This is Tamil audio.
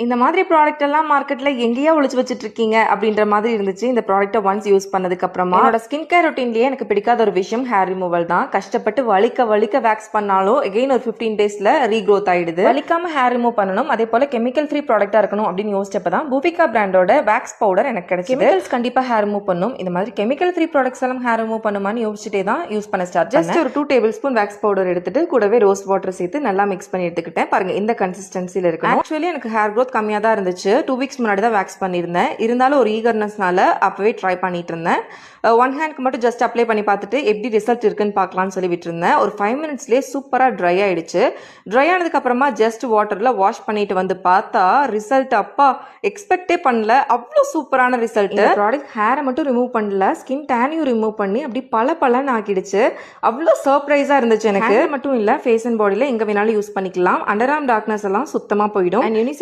இந்த மாதிரி ப்ராடக்ட் எல்லாம் மார்க்கெட்ல எங்கேயா ஒளிச்சு வச்சுட்டு இருக்கீங்க அப்படின்ற மாதிரி இருந்துச்சு இந்த ப்ராடக்ட்டை ஒன்ஸ் யூஸ் பண்ணதுக்கு அப்புறமா. என்னோட ஸ்கின் கேர் ரொட்டீன்லயே எனக்கு பிடிக்காத ஒரு விஷயம் ஹேர் ரிமூவல் தான். கஷ்டப்பட்டு வலிக்க வேக்ஸ் பண்ணாலும் எகைன் ஒரு 15 டேஸ்ல ரீக்ரோத் ஆயிடுது. வலிக்காம ஹேர் ரிமூவ் பண்ணணும், அதே போல கெமிக்கல் ஃப்ரீ ப்ராடக்டா இருக்கணும் அப்படின்னு யோசிச்சப்பதான் பூபிகா பிராண்டோட வேக்ஸ் பவுடர் எனக்கு கிடைச்சது. கெமிக்கல்ஸ் கண்டிப்பா ஹேர் ரிமூவ் பண்ணும், இந்த மாதிரி கெமிக்கல் ஃப்ரீ ப்ராடக்ட்ஸ் எல்லாம் ஹேர் ரிமூவ் பண்ணுமான்னு யோசிச்சுட்டே தான் யூஸ் பண்ண ஸ்டார்ட். ஜஸ்ட் ஒரு 2 டேபிள் ஸ்பூன் வேக்ஸ் பவுடர் எடுத்துட்டு கூடவே ரோஸ் வாட்டர் சேர்த்து நல்லா மிக்ஸ் பண்ணி எடுத்துக்கிட்டேன். பாருங்க இந்த கன்சிஸ்டன்சில இருக்கு. ஆக்சுவலி எனக்கு ஹேர் க்ரோத் கம்மியா தான் இருந்துச்சு. 2 வீக்ஸ் முன்னாடி தான் வேக்ஸ் பண்ணியிருந்தேன். இருந்தாலும் ஒரு ஈகர்னஸ்னால அப்பவே ட்ரை பண்ணிட்டு இருந்தேன். ஒன் ஹேண்ட்க்கு மட்டும் ஜஸ்ட் அப்ளை பண்ணி பார்த்துட்டு எப்படி ரிசல்ட் இருக்குன்னு பார்க்கலாம்னு சொல்லி விட்டுருந்தேன். ஒரு 5 மினிட்ஸ்லேயே சூப்பராக ட்ரை ஆயிடுச்சு. ட்ரை ஆனதுக்கு அப்புறமா ஜஸ்ட் வாட்டர்ல வாஷ் பண்ணிட்டு வந்து பார்த்தா ரிசல்ட் அப்பா எக்ஸ்பெக்டே பண்ணல, அவ்வளோ சூப்பரான ரிசல்ட். ப்ராடக்ட் ஹேரை மட்டும் ரிமூவ் பண்ணல, ஸ்கின் டேனையும் ரிமூவ் பண்ணி அப்படி பலன்னு ஆக்கிடுச்சு. அவ்வளோ சர்ப்ரைஸா இருந்துச்சு எனக்கு. மட்டும் இல்லை, ஃபேஸ் அண்ட் பாடியில் எங்கே வேணாலும் யூஸ் பண்ணிக்கலாம். அண்டர் ஆர்ம் டார்க்னஸ் எல்லாம் சுத்தமாக போயிடும்.